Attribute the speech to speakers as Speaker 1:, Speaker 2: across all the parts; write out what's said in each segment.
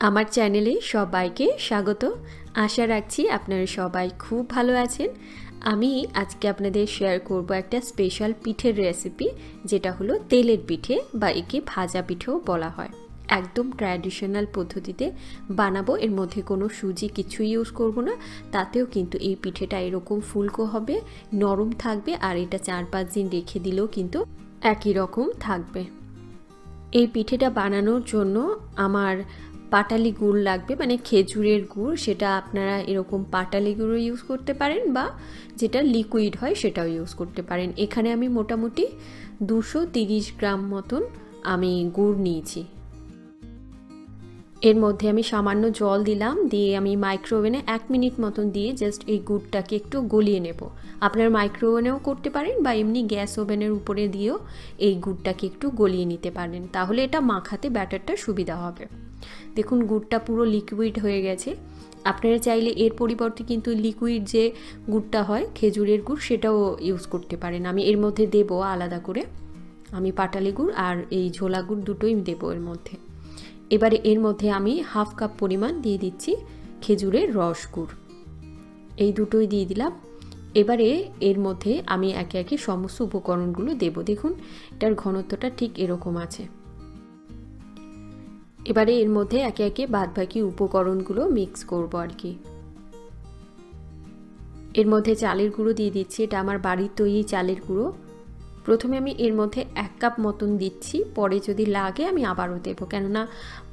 Speaker 1: আমার চ্যানেলে সবাইকে স্বাগত। আশা রাখছি আপনারা সবাই খুব ভালো আছেন। আমি আজকে আপনাদের শেয়ার করব একটা স্পেশাল পিঠের রেসিপি, যেটা হলো তেলের পিঠে বা একে ভাজা পিঠেও বলা হয়। একদম ট্র্যাডিশনাল পদ্ধতিতে বানাবো, এর মধ্যে কোনো সুজি কিছু ইউজ করব না। তাতেও কিন্তু এই পিঠেটা এরকম ফুলকো হবে, নরম থাকবে, আর এটা 4-5 দিন রেখে দিলেও কিন্তু একই রকম থাকবে। এই পিঠেটা বানানোর জন্য আমার পাটালি গুড় লাগবে, মানে খেজুরের গুড়। সেটা আপনারা এরকম পাটালি গুঁড়ো ইউজ করতে পারেন বা যেটা লিকুইড হয় সেটাও ইউজ করতে পারেন। এখানে আমি মোটামুটি 230 গ্রাম মতন আমি গুড় নিয়েছি। এর মধ্যে আমি সামান্য জল দিলাম, দিয়ে আমি মাইক্রোওভেনে 1 মিনিট মতন দিয়ে জাস্ট এই গুড়টাকে একটু গলিয়ে নেব। আপনারা মাইক্রোওভেনেও করতে পারেন বা এমনি গ্যাস ওভেনের উপরে দিয়েও এই গুড়টাকে একটু গলিয়ে নিতে পারেন, তাহলে এটা মাখাতে ব্যাটারটা সুবিধা হবে। দেখুন গুড়টা পুরো লিকুইড হয়ে গেছে। আপনারা চাইলে এর পরিবর্তে কিন্তু লিকুইড যে গুড়টা হয় খেজুরের গুড়, সেটাও ইউজ করতে পারেন। আমি এর মধ্যে দেবো আলাদা করে, আমি পাটালি গুড় আর এই ঝোলা গুড় দুটোই দেবো এর মধ্যে। এবারে এর মধ্যে আমি 1/2 কাপ পরিমাণ দিয়ে দিচ্ছি খেজুরের রস গুড়, এই দুটোই দিয়ে দিলাম। এবারে এর মধ্যে আমি একে একে সমস্ত উপকরণগুলো দেব। দেখুন এটার ঘনত্বটা ঠিক এরকম আছে। এবারে এর মধ্যে একে একে বাদবাকি উপকরণগুলো মিক্স করব আর কি। এর মধ্যে চালের গুঁড়ো দিয়ে দিচ্ছি, এটা আমার বাড়ির তৈরি চালের গুঁড়ো। প্রথমে আমি এর মধ্যে 1 কাপ মতন দিচ্ছি, পরে যদি লাগে আমি আবারও দেবো, কেননা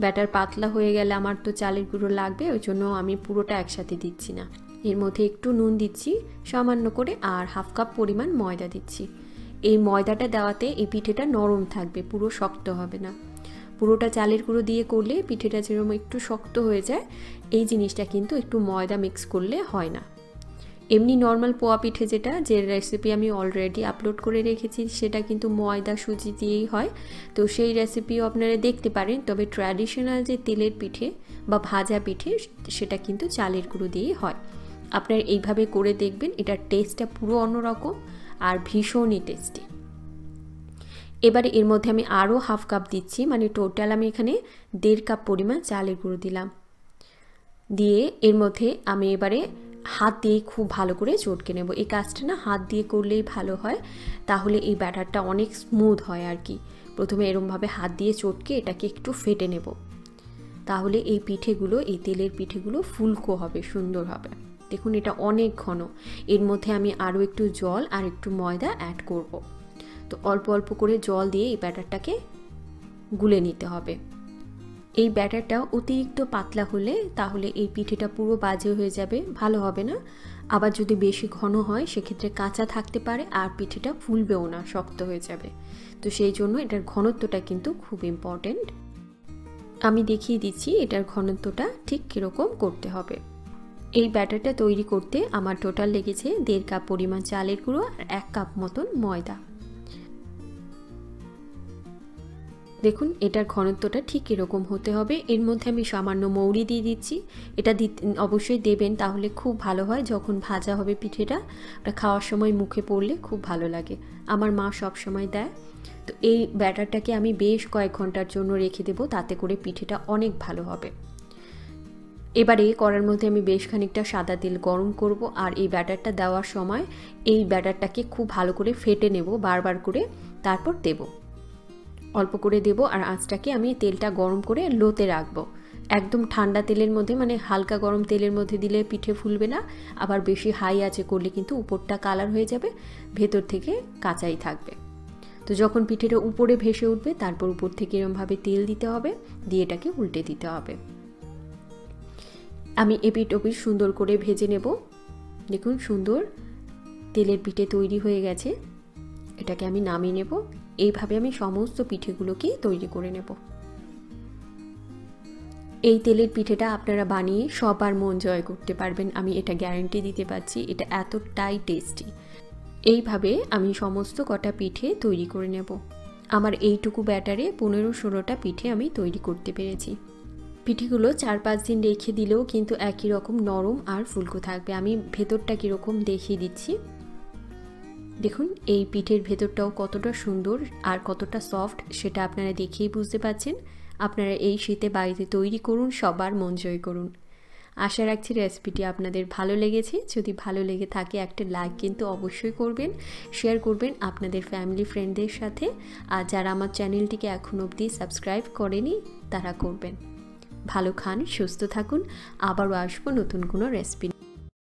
Speaker 1: ব্যাটার পাতলা হয়ে গেলে আমার তো চালের গুঁড়ো লাগবে, ওই জন্য আমি পুরোটা একসাথে দিচ্ছি না। এর মধ্যে একটু নুন দিচ্ছি সামান্য করে, আর 1/2 কাপ পরিমাণ ময়দা দিচ্ছি। এই ময়দাটা দেওয়াতে এই পিঠেটা নরম থাকবে, পুরো শক্ত হবে না। পুরোটা চালের গুঁড়ো দিয়ে করলে পিঠেটা যেরকম একটু শক্ত হয়ে যায়, এই জিনিসটা কিন্তু একটু ময়দা মিক্স করলে হয় না। এমনি নর্মাল পোয়া পিঠে যে রেসিপি আমি অলরেডি আপলোড করে রেখেছি, সেটা কিন্তু ময়দা সুজি দিয়েই হয়, তো সেই রেসিপিও আপনারা দেখতে পারেন। তবে ট্র্যাডিশনাল যে তেলের পিঠে বা ভাজা পিঠে, সেটা কিন্তু চালের গুঁড়ো দিয়েই হয়। আপনারা এইভাবে করে দেখবেন, এটার টেস্টটা পুরো অন্যরকম আর ভীষণই টেস্টি। এবারে এর মধ্যে আমি আরও 1/2 কাপ দিচ্ছি, মানে টোটাল আমি এখানে 1.5 কাপ পরিমাণ চালের গুঁড়ো দিলাম। দিয়ে এর মধ্যে আমি এবারে হাত দিয়ে খুব ভালো করে চটকে নেব। এই কাজটা না হাত দিয়ে করলেই ভালো হয়, তাহলে এই ব্যাটারটা অনেক স্মুথ হয় আর কি। প্রথমে এরমভাবে হাত দিয়ে চটকে এটাকে একটু ফেটে নেব, তাহলে এই পিঠেগুলো, এই তেলের পিঠেগুলো ফুলকো হবে, সুন্দর হবে। দেখুন এটা অনেক ঘন। এর মধ্যে আমি আরও একটু জল আর একটু ময়দা অ্যাড করব। তো অল্প অল্প করে জল দিয়ে এই ব্যাটারটাকে গুলে নিতে হবে। এই ব্যাটারটা অতিরিক্ত পাতলা হলে তাহলে এই পিঠেটা পুরো বাজে হয়ে যাবে, ভালো হবে না। আবার যদি বেশি ঘন হয় সেক্ষেত্রে কাঁচা থাকতে পারে আর পিঠেটা ফুলবেও না, শক্ত হয়ে যাবে। তো সেই জন্য এটার ঘনত্বটা কিন্তু খুব ইম্পর্টেন্ট। আমি দেখিয়ে দিচ্ছি এটার ঘনত্বটা ঠিক কীরকম করতে হবে। এই ব্যাটারটা তৈরি করতে আমার টোটাল লেগেছে 1.5 কাপ পরিমাণ চালের গুঁড়ো আর 1 কাপ মতন ময়দা। দেখুন এটার ঘনত্বটা ঠিক এরকম হতে হবে। এর মধ্যে আমি সামান্য মৌরি দিয়ে দিচ্ছি, এটা অবশ্যই দেবেন, তাহলে খুব ভালো হয়। যখন ভাজা হবে পিঠেটা, ওটা খাওয়ার সময় মুখে পড়লে খুব ভালো লাগে। আমার মা সব সময় দেয়। তো এই ব্যাটারটাকে আমি বেশ কয়েক ঘন্টার জন্য রেখে দেবো, তাতে করে পিঠেটা অনেক ভালো হবে। এবারে কড়ার মধ্যে আমি বেশ খানিকটা সাদা তেল গরম করব, আর এই ব্যাটারটা দেওয়ার সময় এই ব্যাটারটাকে খুব ভালো করে ফেটে নেব বারবার করে, তারপর দেব। অল্প করে দেব, আর আঁচটাকে আমি তেলটা গরম করে লোতে রাখবো। একদম ঠান্ডা তেলের মধ্যে, মানে হালকা গরম তেলের মধ্যে দিলে পিঠে ফুলবে না, আবার বেশি হাই আঁচে করলে কিন্তু উপরটা কালার হয়ে যাবে, ভেতর থেকে কাঁচাই থাকবে। তো যখন পিঠেটা উপরে ভেসে উঠবে, তারপর উপর থেকে এরমভাবে তেল দিতে হবে, দিয়ে এটাকে উল্টে দিতে হবে। আমি এপিঠ ওপিঠ সুন্দর করে ভেজে নেব। দেখুন সুন্দর তেলের পিঠে তৈরি হয়ে গেছে, এটাকে আমি নামিয়ে নেব। এইভাবে আমি সমস্ত পিঠেগুলোকে তৈরি করে নেব। এই তেলের পিঠেটা আপনারা বানিয়ে সবার মন জয় করতে পারবেন, আমি এটা গ্যারান্টি দিতে পারছি। এটা এতটাই টেস্টি। এইভাবে আমি সমস্ত কটা পিঠে তৈরি করে নেব। আমার এইটুকু ব্যাটারে 15-16টা পিঠে আমি তৈরি করতে পেরেছি। পিঠেগুলো 4-5 দিন রেখে দিলেও কিন্তু একই রকম নরম আর ফুলকো থাকবে। আমি ভেতরটা কীরকম দেখিয়ে দিচ্ছি। দেখুন এই পিঠের ভেতরটাও কতটা সুন্দর আর কতটা সফট, সেটা আপনারা দেখেই বুঝতে পারছেন। আপনারা এই শীতে বাড়িতে তৈরি করুন, সবার মন জয় করুন। আশা রাখছি রেসিপিটি আপনাদের ভালো লেগেছে। যদি ভালো লেগে থাকে একটা লাইক কিন্তু অবশ্যই করবেন, শেয়ার করবেন আপনাদের ফ্যামিলি ফ্রেন্ডদের সাথে। আর যারা আমার চ্যানেলটিকে এখনও অবধি সাবস্ক্রাইব করেনি তারা করবেন। ভালো খান, সুস্থ থাকুন, আবারও আসবো নতুন কোনো রেসিপি।